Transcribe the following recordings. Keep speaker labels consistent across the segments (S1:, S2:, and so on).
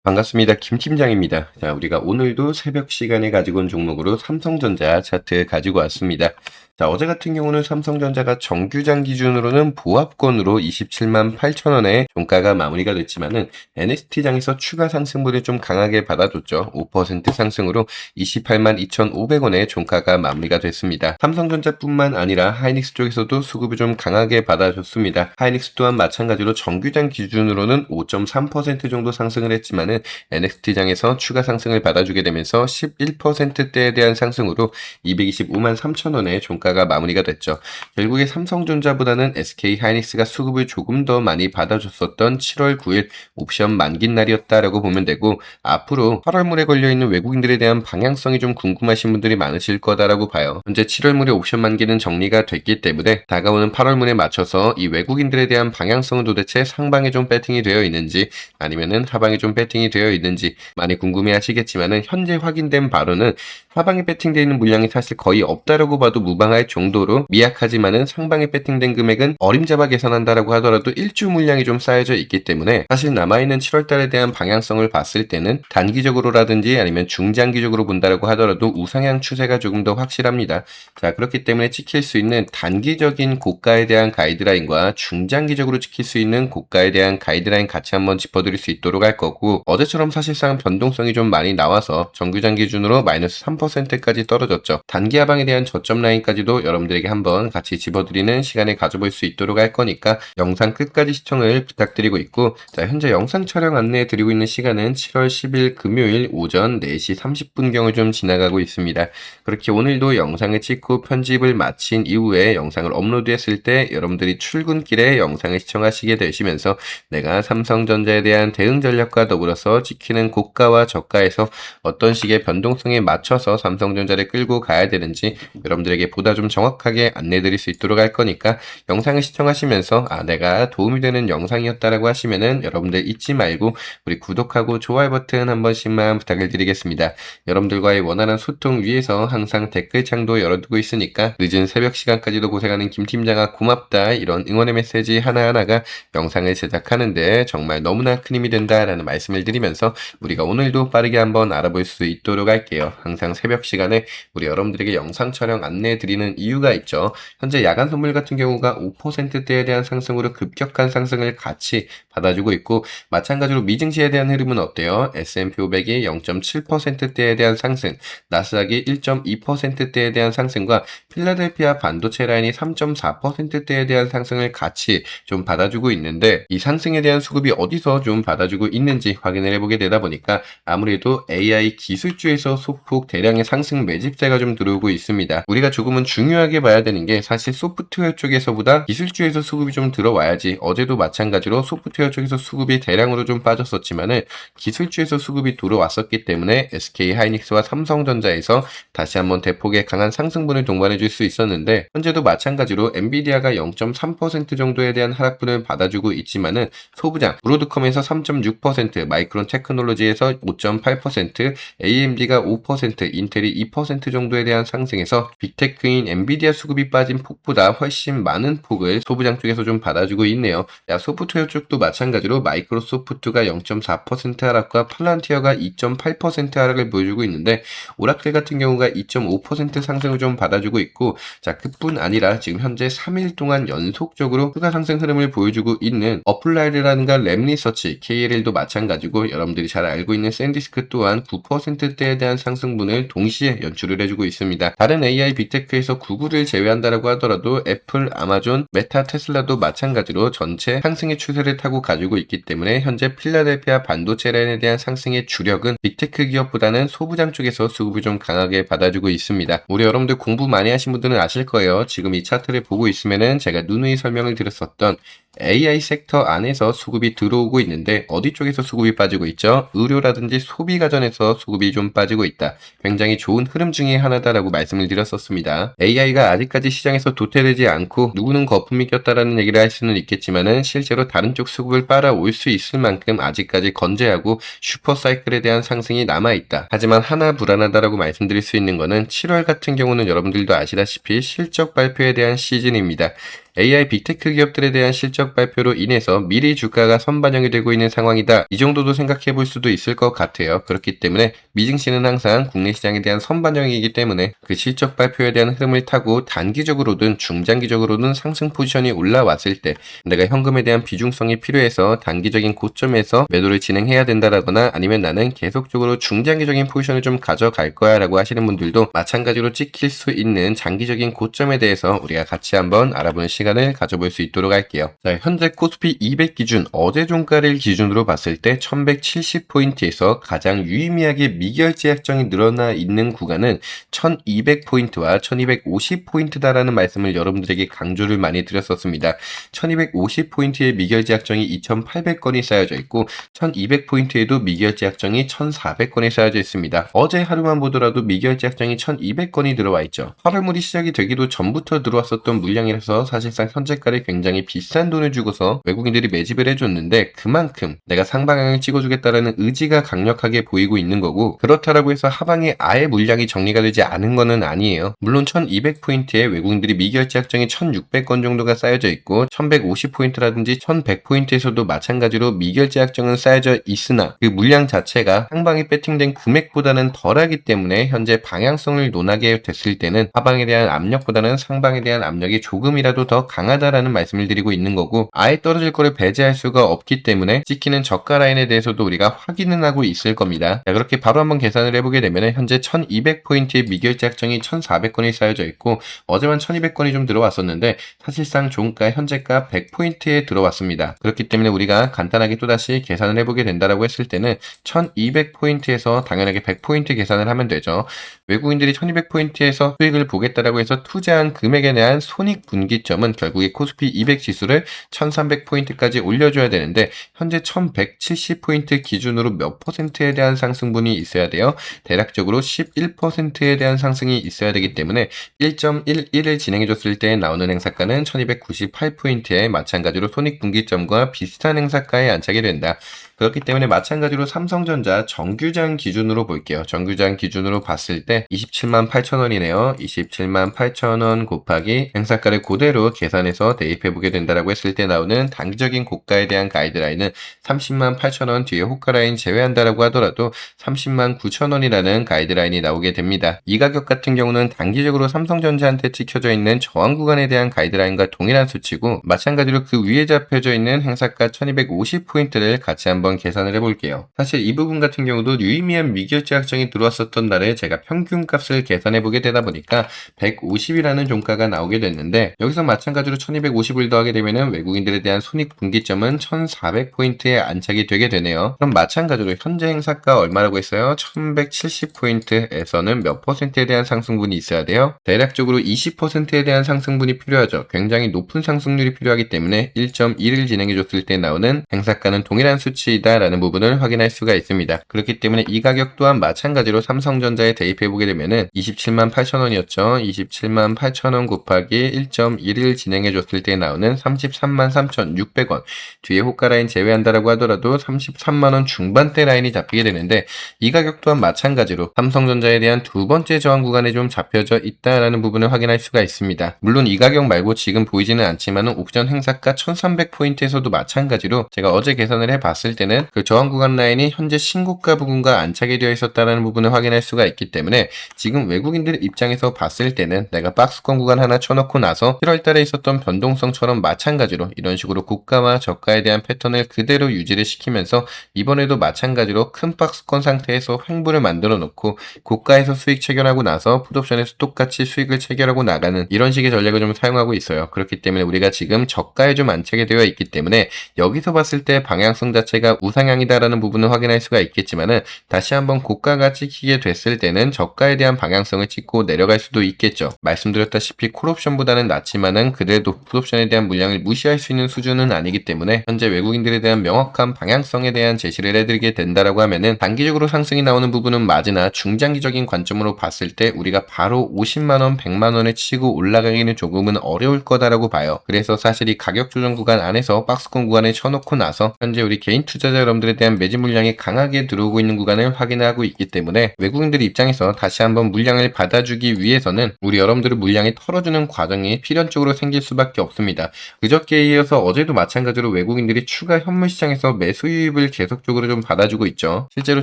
S1: 반갑습니다. 김 팀장입니다. 자, 우리가 오늘도 새벽 시간에 가지고 온 종목으로 삼성전자 차트 가지고 왔습니다. 자, 어제 같은 경우는 삼성전자가 정규장 기준으로는 보합권으로 27만 8천 원에 종가가 마무리가 됐지만은 NXT장에서 추가 상승분을 좀 강하게 받아줬죠. 5% 상승으로 28만 2,500원에 종가가 마무리가 됐습니다. 삼성전자뿐만 아니라 하이닉스 쪽에서도 수급을 좀 강하게 받아줬습니다. 하이닉스 또한 마찬가지로 정규장 기준으로는 5.3% 정도 상승을 했지만은 NXT장에서 추가 상승을 받아주게 되면서 11%대에 대한 상승으로 225만 3천 원에 종가가 마무리가 됐죠. 결국에 삼성전자보다는 SK 하이닉스가 수급을 조금 더 많이 받아줬었던 7월 9일 옵션 만긴 날이었다라고 보면 되고, 앞으로 8월물에 걸려있는 외국인들에 대한 방향성이 좀 궁금하신 분들이 많으실 거다라고 봐요. 현재 7월물에 옵션 만기는 정리가 됐기 때문에 다가오는 8월물에 맞춰서 이 외국인들에 대한 방향성은 도대체 상방에 좀 배팅이 되어 있는지 아니면은 하방에 좀 배팅이 되어 있는지 많이 궁금해 하시겠지만은, 현재 확인된 바로는 하방에 배팅되어 있는 물량이 사실 거의 없다라고 봐도 무방할 정도로 미약하지만은 상방에 배팅된 금액은 어림잡아 계산한다라고 하더라도 일주 물량이 좀 쌓여져 있기 때문에, 사실 남아있는 7월달에 대한 방향성을 봤을 때는 단기적으로라든지 아니면 중장기적으로 본다라고 하더라도 우상향 추세가 조금 더 확실합니다. 자, 그렇기 때문에 지킬 수 있는 단기적인 고가에 대한 가이드라인과 중장기적으로 지킬 수 있는 고가에 대한 가이드라인 같이 한번 짚어드릴 수 있도록 할 거고, 어제처럼 사실상 변동성이 좀 많이 나와서 정규장 기준으로 마이너스 3%까지 떨어졌죠. 단기 하방에 대한 저점 라인까지도 여러분들에게 한번 같이 짚어드리는 시간을 가져볼 수 있도록 할 거니까 영상 끝까지 시청을 부탁드리고 있고, 자, 현재 영상 촬영 안내해 드리고 있는 시간은 7월 10일 금요일 오전 4시 30분경을 좀 지나가고 있습니다. 그렇게 오늘도 영상을 찍고 편집을 마친 이후에 영상을 업로드했을 때 여러분들이 출근길에 영상을 시청하시게 되시면서 내가 삼성전자에 대한 대응 전략과 더불어서 지키는 고가와 저가에서 어떤 식의 변동성에 맞춰서 삼성전자를 끌고 가야 되는지 여러분들에게 보다 좀 정확하게 안내드릴 수 있도록 할 거니까, 영상을 시청하시면서 내가 도움이 되는 영상이었다라고 하시면은 여러분들 잊지 말고 우리 구독하고 좋아요 버튼 한 번씩만 부탁을 드리겠습니다. 여러분들과의 원활한 소통 위해서 항상 댓글창도 열어두고 있으니까 늦은 새벽 시간까지도 고생하는 김 팀장아 고맙다, 이런 응원의 메시지 하나하나가 영상을 제작하는데 정말 너무나 큰 힘이 된다라는 말씀을 드리면서 우리가 오늘도 빠르게 한번 알아볼 수 있도록 할게요. 항상 새벽 시간에 우리 여러분들에게 영상 촬영 안내해 드리는 이유가 있죠. 현재 야간 선물 같은 경우가 5%대에 대한 상승으로 급격한 상승을 같이 받아주고 있고, 마찬가지로 미증시에 대한 흐름은 어때요? S&P 500이 0.7%대에 대한 상승, 나스닥이 1.2%대에 대한 상승과 필라델피아 반도체 라인이 3.4%대에 대한 상승을 같이 좀 받아주고 있는데, 이 상승에 대한 수급이 어디서 좀 받아주고 있는지 확인을 해보게 되다 보니까 아무래도 AI 기술주에서 소폭 대량의 상승 매집세가 좀 들어오고 있습니다. 우리가 조금은 중요하게 봐야 되는 게, 사실 소프트웨어 쪽에서보다 기술주에서 수급이 좀 들어와야지. 어제도 마찬가지로 소프트웨어 쪽에서 수급이 대량으로 좀 빠졌었지만은 기술주에서 수급이 들어왔었기 때문에 SK 하이닉스와 삼성전자에서 다시 한번 대폭의 강한 상승분을 동반해 줄 수 있었는데, 현재도 마찬가지로 엔비디아가 0.3% 정도에 대한 하락분을 받아주고 있지만은 소부장 브로드컴에서 3.6%, 마이크론 테크놀로지에서 5.8%, AMD가 5%, 인텔이 2% 정도에 대한 상승에서 빅테크인 엔비디아 수급이 빠진 폭보다 훨씬 많은 폭을 소부장 쪽에서 좀 받아주고 있네요. 야, 소프트웨어 쪽도 마찬가지로 마이크로소프트가 0.4% 하락과 팔란티어가 2.8% 하락을 보여주고 있는데, 오라클 같은 경우가 2.5% 상승을 좀 받아주고 있고, 자, 그뿐 아니라 지금 현재 3일 동안 연속적으로 추가 상승 흐름을 보여주고 있는 어플라이드라든가 랩리서치, KLL도 마찬가지고, 여러분들이 잘 알고 있는 샌디스크 또한 9%대에 대한 상승분을 동시에 연출을 해주고 있습니다. 다른 AI 빅테크에서 구글을 제외한다라고 하더라도 애플, 아마존, 메타, 테슬라도 마찬가지로 전체 상승의 추세를 타고 가지고 있기 때문에 현재 필라델피아 반도체 라인에 대한 상승의 주력은 빅테크 기업보다는 소부장 쪽에서 수급을 좀 강하게 받아주고 있습니다. 우리 여러분들 공부 많이 하신 분들은 아실 거예요. 지금 이 차트를 보고 있으면은 제가 누누이 설명을 드렸었던 AI 섹터 안에서 수급이 들어오고 있는데, 어디 쪽에서 수급이 빠지고 있죠? 의료라든지 소비 가전에서 수급이 좀 빠지고 있다. 굉장히 좋은 흐름 중에 하나다라고 말씀을 드렸었습니다. AI가 아직까지 시장에서 도태되지 않고 누구는 거품이 꼈다라는 얘기를 할 수는 있겠지만은, 실제로 다른 쪽 수급을 빨아올 수 있을 만큼 아직까지 건재하고 슈퍼사이클에 대한 상승이 남아있다. 하지만 하나 불안하다라고 말씀드릴 수 있는 거는 7월 같은 경우는 여러분들도 아시다시피 실적 발표에 대한 시즌입니다. AI 빅테크 기업들에 대한 실적 발표로 인해서 미리 주가가 선반영이 되고 있는 상황이다. 이 정도도 생각해 볼 수도 있을 것 같아요. 그렇기 때문에 미증시는 항상 국내 시장에 대한 선반영이기 때문에 그 실적 발표에 대한 흐름을 타고 단기적으로든 중장기적으로든 상승 포지션이 올라왔을 때 내가 현금에 대한 비중성이 필요해서 단기적인 고점에서 매도를 진행해야 된다라거나 아니면 나는 계속적으로 중장기적인 포지션을 좀 가져갈 거야 라고 하시는 분들도 마찬가지로 찍힐 수 있는 장기적인 고점에 대해서 우리가 같이 한번 알아보는 시간을 가져볼 수 있도록 할게요. 자, 현재 코스피 200 기준 어제 종가를 기준으로 봤을 때 1170포인트에서 가장 유의미하게 미결제 약정이 늘어나 있는 구간은 1200포인트와 1250포인트다라는 말씀을 여러분들에게 강조를 많이 드렸었습니다. 1250포인트의 미결제 약정이 2800건이 쌓여져 있고 1200포인트에도 미결제 약정이 1400건이 쌓여져 있습니다. 어제 하루만 보더라도 미결제 약정이 1200건이 들어와 있죠. 8월물이 시작이 되기도 전부터 들어왔었던 물량이라서 사실상 현재가를 굉장히 비싼 돈을 주고서 외국인들이 매집을 해줬는데 그만큼 내가 상방향을 찍어주겠다라는 의지가 강력하게 보이고 있는 거고 그렇다라고 해서 하방에 아예 물량이 정리가 되지 않은 거는 아니에요. 물론 1200포인트에 외국인들이 미결제 약정이 1600건 정도가 쌓여져 있고 1150포인트라든지 1100포인트에서도 마찬가지로 미결제 약정은 쌓여져 있으나 그 물량 자체가 상방에 배팅된 금액보다는 덜하기 때문에 현재 방향성을 논하게 됐을 때는 하방에 대한 압력보다는 상방에 대한 압력이 조금이라도 더 강하다라는 말씀을 드리고 있는 거고 아예 떨어질 거를 배제할 수가 없기 때문에 찍히는 저가 라인에 대해서도 우리가 확인은 하고 있을 겁니다. 자, 그렇게 바로 한번 계산을 해보게 되면 현재 1200포인트의 미결제 약정이 1400건이 쌓여져 있고 어제만 1200건이 좀 들어왔었는데 사실상 종가 현재가 100포인트에 들어왔습니다. 그렇기 때문에 우리가 간단하게 또다시 계산을 해보게 된다라고 했을 때는 1200포인트에서 당연하게 100포인트 계산을 하면 되죠. 외국인들이 1200포인트에서 수익을 보겠다라고 해서 투자한 금액에 대한 손익분기점은 결국에 코스피 200 지수를 1300포인트까지 올려줘야 되는데 현재 1170포인트 기준으로 몇 퍼센트에 대한 상승분이 있어야 돼요? 대략적으로 11%에 대한 상승이 있어야 되기 때문에 1.11을 진행해줬을 때 나오는 행사가는 1298포인트에 마찬가지로 손익분기점과 비슷한 행사가에 안착이 된다. 그렇기 때문에 마찬가지로 삼성전자 정규장 기준으로 볼게요. 정규장 기준으로 봤을 때 27만 8천원이네요. 27만 8천원 곱하기 행사가를 그대로 계산해서 대입해보게 된다라고 했을 때 나오는 단기적인 고가에 대한 가이드라인은 30만 8천원 뒤에 호가라인 제외한다라고 하더라도 30만 9천원이라는 가이드라인이 나오게 됩니다. 이 가격 같은 경우는 단기적으로 삼성전자한테 찍혀져 있는 저항 구간에 대한 가이드라인과 동일한 수치고 마찬가지로 그 위에 잡혀져 있는 행사가 1250포인트를 같이 한번 계산을 해볼게요. 사실 이 부분 같은 경우도 유의미한 미결제 약정이 들어왔었던 날에 제가 평균값을 계산해보게 되다 보니까 150이라는 종가가 나오게 됐는데 여기서 마찬가지로 1250을 더하게 되면 외국인들에 대한 손익분기점은 1400포인트에 안착이 되게 되네요. 그럼 마찬가지로 현재 행사가 얼마라고 했어요? 1170포인트에서는 몇 퍼센트에 대한 상승분이 있어야 돼요? 대략적으로 20%에 대한 상승분이 필요하죠. 굉장히 높은 상승률이 필요하기 때문에 1.1을 진행해줬을 때 나오는 행사가는 동일한 수치이다 라는 부분을 확인할 수가 있습니다. 그렇기 때문에 이 가격 또한 마찬가지로 삼성전자에 대입해보게 되면은 27만 8천원이었죠. 27만 8천원 곱하기 1.1을 진행해줬을 때 나오는 33만 3,600원 뒤에 호가라인 제외한다라고 하더라도 33만원 중반대 라인이 잡히게 되는데 이 가격 또한 마찬가지로 삼성전자에 대한 두 번째 저항 구간에 좀 잡혀져 있다라는 부분을 확인할 수가 있습니다. 물론 이 가격 말고 지금 보이지는 않지만은 옵션 행사가 1300포인트에서도 마찬가지로 제가 어제 계산을 해봤을 때는 그 저항 구간 라인이 현재 신고가 부분과 안착이 되어 있었다는 부분을 확인할 수가 있기 때문에 지금 외국인들 입장에서 봤을 때는 내가 박스권 구간 하나 쳐놓고 나서 1월 달에 있었던 변동성처럼 마찬가지로 이런 식으로 고가와 저가에 대한 패턴을 그대로 유지를 시키면서 이번에도 마찬가지로 큰 박스권 상태에서 횡보를 만들어 놓고 고가에서 수익 체결하고 나서 풋옵션에서 똑같이 수익을 체결하고 나가는 이런 식의 전략을 좀 사용하고 있어요. 그렇기 때문에 우리가 지금 저가에 좀 안착이 되어 있기 때문에 여기서 봤을 때 방향성 자체가 우상향이다라는 부분을 확인할 수가 있겠지만은 다시 한번 고가가 찍히게 됐을 때는 저가에 대한 방향성을 찍고 내려갈 수도 있겠죠. 말씀드렸다시피 콜옵션보다는 낮지만은 그래도 풋옵션에 대한 물량을 무시할 수 있는 수준은 아니기 때문에 현재 외국인들에 대한 명확한 방향성에 대한 제시를 해드리게 된다라고 하면은 단기적으로 상승이 나오는 부분은 맞으나 중장기적인 관점으로 봤을 때 우리가 바로 50만원, 100만원을 치고 올라가기는 조금은 어려울 거다라고 봐요. 그래서 사실 이 가격 조정 구간 안에서 박스권 구간에 쳐놓고 나서 현재 우리 개인 투자 투자자 여러분들에 대한 매집 물량이 강하게 들어오고 있는 구간을 확인하고 있기 때문에 외국인들 입장에서 다시 한번 물량을 받아주기 위해서는 우리 여러분들의 물량이 털어주는 과정이 필연적으로 생길 수밖에 없습니다. 그저께에 이어서 어제도 마찬가지로 외국인들이 추가 현물 시장에서 매수 유입을 계속적으로 좀 받아주고 있죠. 실제로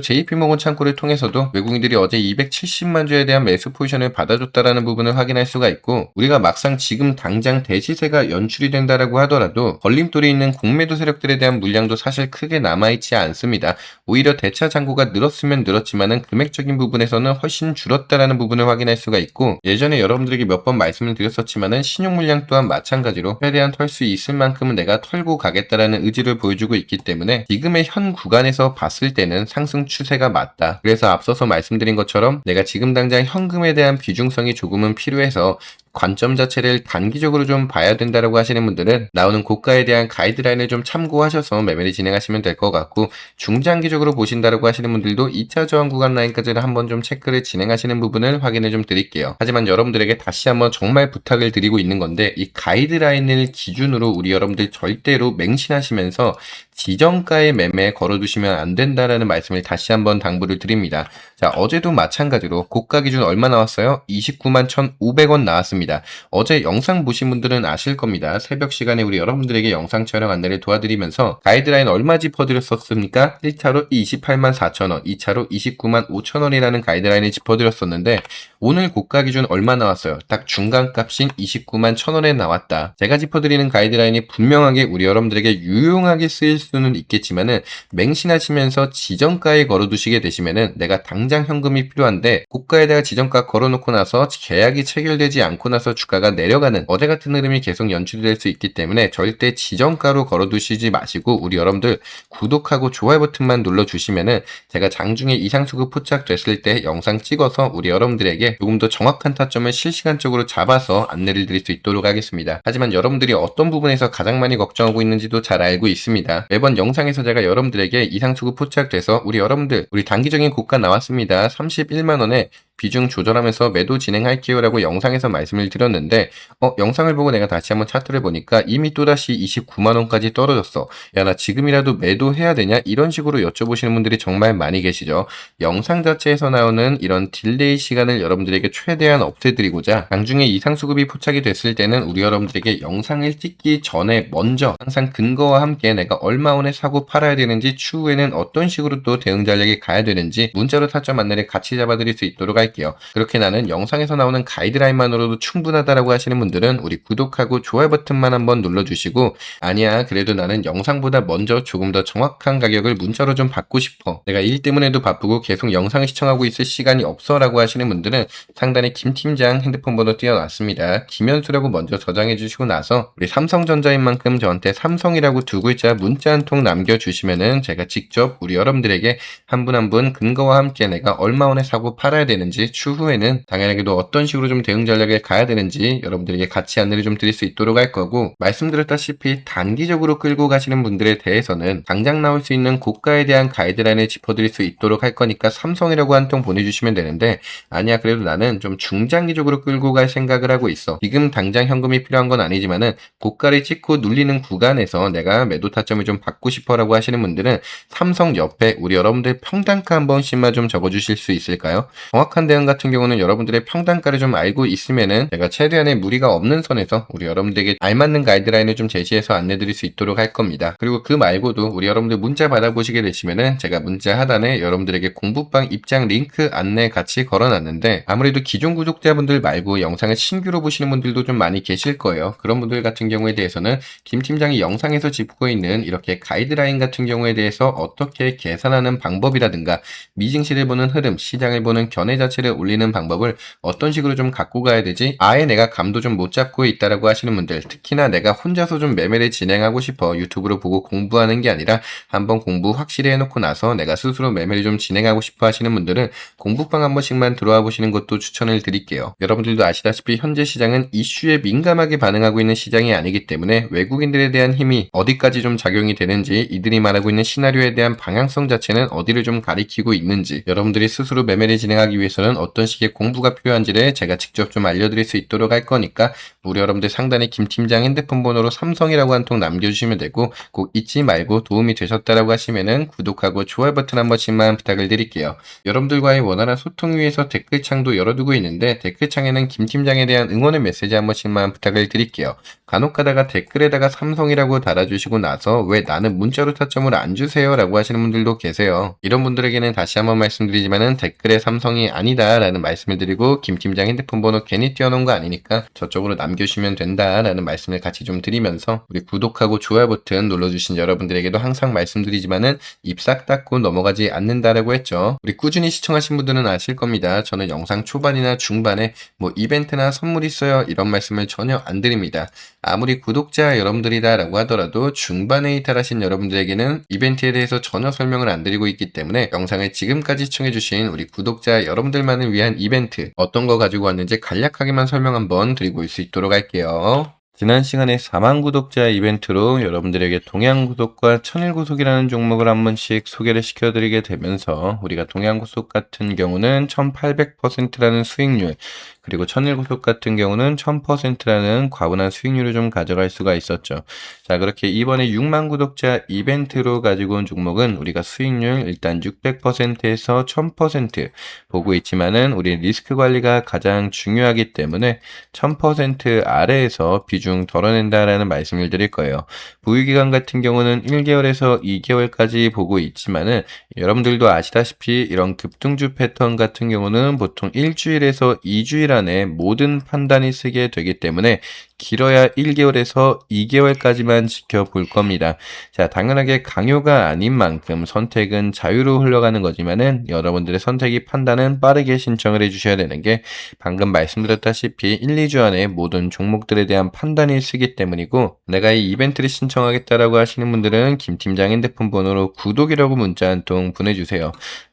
S1: JP모건 창구를 통해서도 외국인들이 어제 270만 주에 대한 매수 포지션을 받아줬다라는 부분을 확인할 수가 있고, 우리가 막상 지금 당장 대시세가 연출이 된다라고 하더라도 걸림돌이 있는 공매도 세력들에 대한 물량도 사실 크게 남아있지 않습니다. 오히려 대차 잔고가 늘었으면 늘었지만은 금액적인 부분에서는 훨씬 줄었다라는 부분을 확인할 수가 있고, 예전에 여러분들에게 몇 번 말씀을 드렸었지만은 신용 물량 또한 마찬가지로 최대한 털 수 있을 만큼은 내가 털고 가겠다라는 의지를 보여주고 있기 때문에 지금의 현 구간에서 봤을 때는 상승 추세가 맞다. 그래서 앞서서 말씀드린 것처럼 내가 지금 당장 현금에 대한 비중성이 조금은 필요해서 관점 자체를 단기적으로 좀 봐야 된다라고 하시는 분들은 나오는 고가에 대한 가이드라인을 좀 참고하셔서 매매를 진행하시면 될 것 같고, 중장기적으로 보신다라고 하시는 분들도 2차 저항 구간 라인까지는 한번 좀 체크를 진행하시는 부분을 확인해 좀 드릴게요. 하지만 여러분들에게 다시 한번 정말 부탁을 드리고 있는 건데, 이 가이드라인을 기준으로 우리 여러분들 절대로 맹신하시면서 지정가의 매매에 걸어두시면 안 된다라는 말씀을 다시 한번 당부를 드립니다. 자, 어제도 마찬가지로 고가 기준 얼마 나왔어요? 291,500원 1,500원 나왔습니다. 어제 영상 보신 분들은 아실 겁니다. 새벽 시간에 우리 여러분들에게 영상 촬영 안내를 도와드리면서 가이드라인 얼마 짚어드렸었습니까? 1차로 284,000원, 2차로 295,500원이라는 가이드라인을 짚어드렸었는데, 오늘 고가 기준 얼마 나왔어요? 딱 중간값인 291,000원에 나왔다. 제가 짚어드리는 가이드라인이 분명하게 우리 여러분들에게 유용하게 쓰일 수는 있겠지만은, 맹신하시면서 지정가에 걸어두시게 되시면은 내가 당장 현금이 필요한데 고가에다가 지정가 걸어놓고 나서 계약이 체결되지 않고 나서 주가가 내려가는 어제 같은 흐름이 계속 연출이 될 수 있기 때문에 절대 지정가로 걸어두시지 마시고, 우리 여러분들 구독하고 좋아요 버튼만 눌러주시면은 제가 장중에 이상수급 포착됐을 때 영상 찍어서 우리 여러분들에게 조금 더 정확한 타점을 실시간적으로 잡아서 안내를 드릴 수 있도록 하겠습니다. 하지만 여러분들이 어떤 부분에서 가장 많이 걱정하고 있는지도 잘 알고 있습니다. 매번 영상에서 제가 여러분들에게 이상수급 포착돼서 우리 여러분들 우리 단기적인 고가 나왔습니다. 31만원에 비중 조절하면서 매도 진행할게요 라고 영상에서 말씀을 드렸는데, 영상을 보고 내가 다시 한번 차트를 보니까 이미 또다시 29만원까지 떨어졌어. 야, 나 지금이라도 매도해야 되냐? 이런 식으로 여쭤보시는 분들이 정말 많이 계시죠. 영상 자체에서 나오는 이런 딜레이 시간을 여러분들에게 최대한 없애드리고자 장중에 이상수급이 포착이 됐을 때는 우리 여러분들에게 영상을 찍기 전에 먼저 항상 근거와 함께 내가 얼마 원에 사고 팔아야 되는지, 추후에는 어떤 식으로 또 대응 전략이 가야 되는지 문자로 타점 안내를 같이 잡아드릴 수 있도록 할게요. 그렇게 나는 영상에서 나오는 가이드라인만으로도 충분하다라고 하시는 분들은 우리 구독하고 좋아요 버튼만 한번 눌러주시고, 아니야 그래도 나는 영상보다 먼저 조금 더 정확한 가격을 문자로 좀 받고 싶어, 내가 일 때문에도 바쁘고 계속 영상을 시청하고 있을 시간이 없어 라고 하시는 분들은 상단에 김팀장 핸드폰 번호 띄워놨습니다. 김현수라고 먼저 저장해 주시고 나서 우리 삼성전자인 만큼 저한테 삼성이라고 두 글자 문자 한 통 남겨주시면은 제가 직접 우리 여러분들에게 한 분 한 분 근거와 함께 내가 얼마 원에 사고 팔아야 되는지, 추후에는 당연하게도 어떤 식으로 좀 대응 전략을 가야 되는지 여러분들에게 같이 안내를 좀 드릴 수 있도록 할 거고, 말씀드렸다시피 단기적으로 끌고 가시는 분들에 대해서는 당장 나올 수 있는 고가에 대한 가이드라인을 짚어드릴 수 있도록 할 거니까 삼성이라고 한 통 보내주시면 되는데, 아니야 그래도 나는 좀 중장기적으로 끌고 갈 생각을 하고 있어, 지금 당장 현금이 필요한 건 아니지만은 고가를 찍고 눌리는 구간에서 내가 매도 타점을 좀 받고 싶어 라고 하시는 분들은 삼성 옆에 우리 여러분들 평단가 한 번씩만 좀 적어주실 수 있을까요? 정확한 대응 같은 경우는 여러분들의 평단가를 좀 알고 있으면은 제가 최대한의 무리가 없는 선에서 우리 여러분들에게 알맞는 가이드라인을 좀 제시해서 안내드릴 수 있도록 할 겁니다. 그리고 그 말고도 우리 여러분들 문자 받아보시게 되시면은 제가 문자 하단에 여러분들에게 공부방 입장 링크 안내 같이 걸어놨는데, 아무래도 기존 구독자분들 말고 영상을 신규로 보시는 분들도 좀 많이 계실 거예요. 그런 분들 같은 경우에 대해서는 김 팀장이 영상에서 짚고 있는 이렇게 가이드라인 같은 경우에 대해서 어떻게 계산하는 방법이라든가 미증시를 보는 흐름, 시장을 보는 견해 자체를 올리는 방법을 어떤 식으로 좀 갖고 가야 되지, 아예 내가 감도 좀 못 잡고 있다라고 하시는 분들, 특히나 내가 혼자서 좀 매매를 진행하고 싶어, 유튜브로 보고 공부하는 게 아니라 한번 공부 확실히 해놓고 나서 내가 스스로 매매를 좀 진행하고 싶어 하시는 분들은 공부방 한 번씩만 들어와 보시는 것도 추천을 드릴게요. 여러분들도 아시다시피 현재 시장은 이슈에 민감하게 반응하고 있는 시장이 아니기 때문에 외국인들에 대한 힘이 어디까지 좀 작용이 되는지, 이들이 말하고 있는 시나리오에 대한 방향성 자체는 어디를 좀 가리키고 있는지, 여러분들이 스스로 매매를 진행하기 위해서 위해서는 어떤 식의 공부가 필요한지를 제가 직접 좀 알려드릴 수 있도록 할 거니까 우리 여러분들 상단에 김 팀장 핸드폰 번호로 삼성이라고 한 통 남겨주시면 되고 꼭 잊지 말고 도움이 되셨다라고 하시면은 구독하고 좋아요 버튼 한 번씩만 부탁을 드릴게요. 여러분들과의 원활한 소통 위해서 댓글창도 열어두고 있는데 댓글창에는 김 팀장에 대한 응원의 메시지 한 번씩만 부탁을 드릴게요. 간혹 가다가 댓글에다가 삼성이라고 달아주시고 나서 왜 나는 문자로 타점을 안 주세요 라고 하시는 분들도 계세요. 이런 분들에게는 다시 한번 말씀드리지만은 댓글에 삼성이 아니다 라는 말씀을 드리고 김 팀장 핸드폰 번호 괜히 띄워놓은 거 아니니까 저쪽으로 남겨주시면 된다 라는 말씀을 같이 좀 드리면서 우리 구독하고 좋아요 버튼 눌러주신 여러분들에게도 항상 말씀드리지만은 입 싹 닫고 넘어가지 않는다라고 했죠. 우리 꾸준히 시청하신 분들은 아실 겁니다. 저는 영상 초반이나 중반에 뭐 이벤트나 선물 있어요 이런 말씀을 전혀 안 드립니다. 아무리 구독자 여러분들이다 라고 하더라도 중반에 이탈하신 여러분들에게는 이벤트에 대해서 전혀 설명을 안 드리고 있기 때문에 영상을 지금까지 시청해주신 우리 구독자 여러분들만을 위한 이벤트 어떤 거 가지고 왔는지 간략하게만 설명 한번 드리고 수 있도록 할게요. 지난 시간에 4만 구독자 이벤트로 여러분들에게 동양고속과 천일고속이라는 종목을 한 번씩 소개를 시켜드리게 되면서 우리가 동양고속 같은 경우는 1800%라는 수익률 그리고 천일고속 같은 경우는 1000%라는 과분한 수익률을 좀 가져갈 수가 있었죠. 자, 그렇게 이번에 6만 구독자 이벤트로 가지고 온 종목은 우리가 수익률 일단 600%에서 1000% 보고 있지만은 우리 리스크 관리가 가장 중요하기 때문에 1000% 아래에서 비중 덜어낸다라는 말씀을 드릴 거예요. 보유기간 같은 경우는 1개월에서 2개월까지 보고 있지만은 여러분들도 아시다시피 이런 급등주 패턴 같은 경우는 보통 일주일에서 2주일 안에 모든 판단이 쓰게 되기 때문에 길어야 1개월에서 2개월까지만 지켜볼 겁니다. 자, 당연하게 강요가 아닌 만큼 선택은 자유로 흘러가는 거지만은 여러분들의 선택이 판단은 빠르게 신청을 해주셔야 되는 게 방금 말씀드렸다시피 1, 2주 안에 모든 종목들에 대한 판단이 쓰기 때문이고 내가 이 이벤트를 신청하겠다라고 하시는 분들은 김 팀장 핸드폰 번호로 구독이라고 문자 한 통 보내주세요.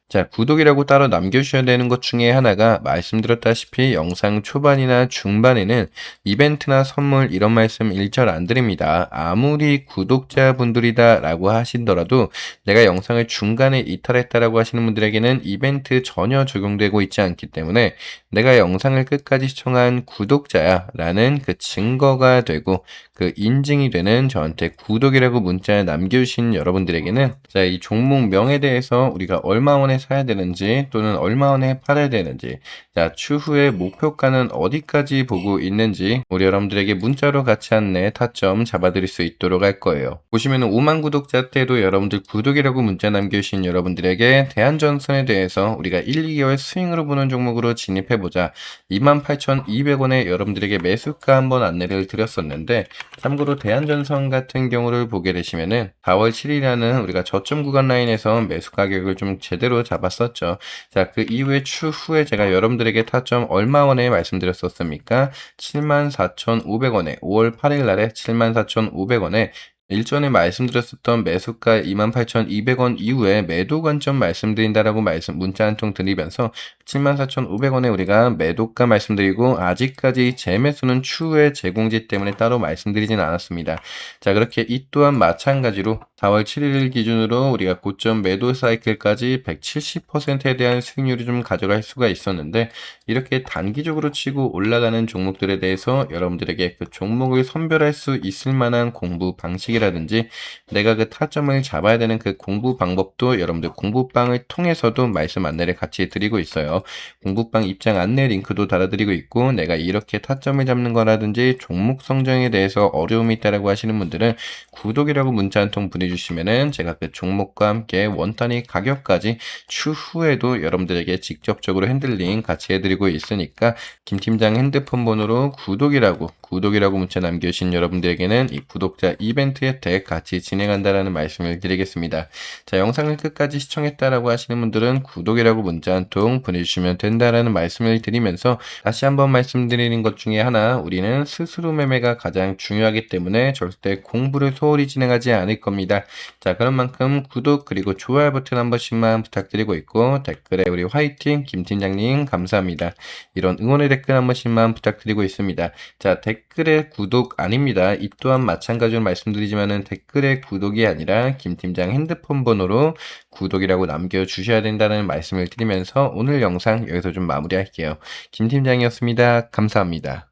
S1: 자, 구독이라고 따로 남겨주셔야 되는 것 중에 하나가 말씀드렸다시피 영상 초반이나 중반에는 이벤트나 선물 이런 말씀 일절 안 드립니다. 아무리 구독자분들이다 라고 하시더라도 내가 영상을 중간에 이탈했다라고 하시는 분들에게는 이벤트 전혀 적용되고 있지 않기 때문에 내가 영상을 끝까지 시청한 구독자야 라는 그 증거가 되고 그 인증이 되는 저한테 구독이라고 문자 남겨주신 여러분들에게는 자, 이 종목명에 대해서 우리가 얼마원에 사야 되는지 또는 얼마원에 팔아야 되는지 자, 추후에 목표가는 어디까지 보고 있는지 우리 여러분들에게 문자로 같이 안내 타점 잡아드릴 수 있도록 할 거예요. 보시면은 5만 구독자 때도 여러분들 구독이라고 문자 남겨주신 여러분들에게 대한전선에 대해서 우리가 1, 2개월 스윙으로 보는 종목으로 진입해보자 28,200원에 여러분들에게 매수가 한번 안내를 드렸었는데 참고로 대한전선 같은 경우를 보게 되시면은 4월 7일이라는 우리가 저점 구간 라인에서 매수 가격을 좀 제대로 잡았었죠. 자, 그 이후에 추후에 제가 여러분들에게 타점 얼마원에 말씀드렸었습니까? 74,500원에 5월 8일 날에 74,500원에 일전에 말씀드렸었던 매수가 28,200원 이후에 매도 관점 말씀드린다라고 문자 한 통 드리면서 74,500원에 우리가 매도가 말씀드리고 아직까지 재매수는 추후에 제공지 때문에 따로 말씀드리진 않았습니다. 자, 그렇게 이 또한 마찬가지로 4월 7일 기준으로 우리가 고점 매도 사이클까지 170%에 대한 수익률을 좀 가져갈 수가 있었는데 이렇게 단기적으로 치고 올라가는 종목들에 대해서 여러분들에게 그 종목을 선별할 수 있을 만한 공부 방식이라든지 내가 그 타점을 잡아야 되는 그 공부 방법도 여러분들 공부방을 통해서도 말씀 안내를 같이 드리고 있어요. 공부방 입장 안내 링크도 달아드리고 있고 내가 이렇게 타점을 잡는 거라든지 종목 성정에 대해서 어려움이 있다라고 하시는 분들은 구독이라고 문자 한 통 보내주시면은 제가 그 종목과 함께 원단위 가격까지 추후에도 여러분들에게 직접적으로 핸들링 같이 해드리고 있으니까 김 팀장 핸드폰 번호로 구독이라고 문자 남겨주신 여러분들에게는 이 구독자 이벤트 혜택 같이 진행한다라는 말씀을 드리겠습니다. 자, 영상을 끝까지 시청했다라고 하시는 분들은 구독이라고 문자 한 통 보내주시면 된다라는 말씀을 드리면서 다시 한번 말씀드리는 것 중에 하나 우리는 스스로 매매가 가장 중요하기 때문에 절대 공부를 소홀히 진행하지 않을 겁니다. 자, 그런 만큼 구독 그리고 좋아요 버튼 한 번씩만 부탁드리고 있고 댓글에 우리 화이팅 김 팀장님 감사합니다. 이런 응원의 댓글 한 번씩만 부탁드리고 있습니다. 자, 댓글 댓글의 구독 아닙니다. 이 또한 마찬가지로 말씀드리지만은 댓글의 구독이 아니라 김 팀장 핸드폰 번호로 구독이라고 남겨주셔야 된다는 말씀을 드리면서 오늘 영상 여기서 좀 마무리할게요. 김 팀장이었습니다. 감사합니다.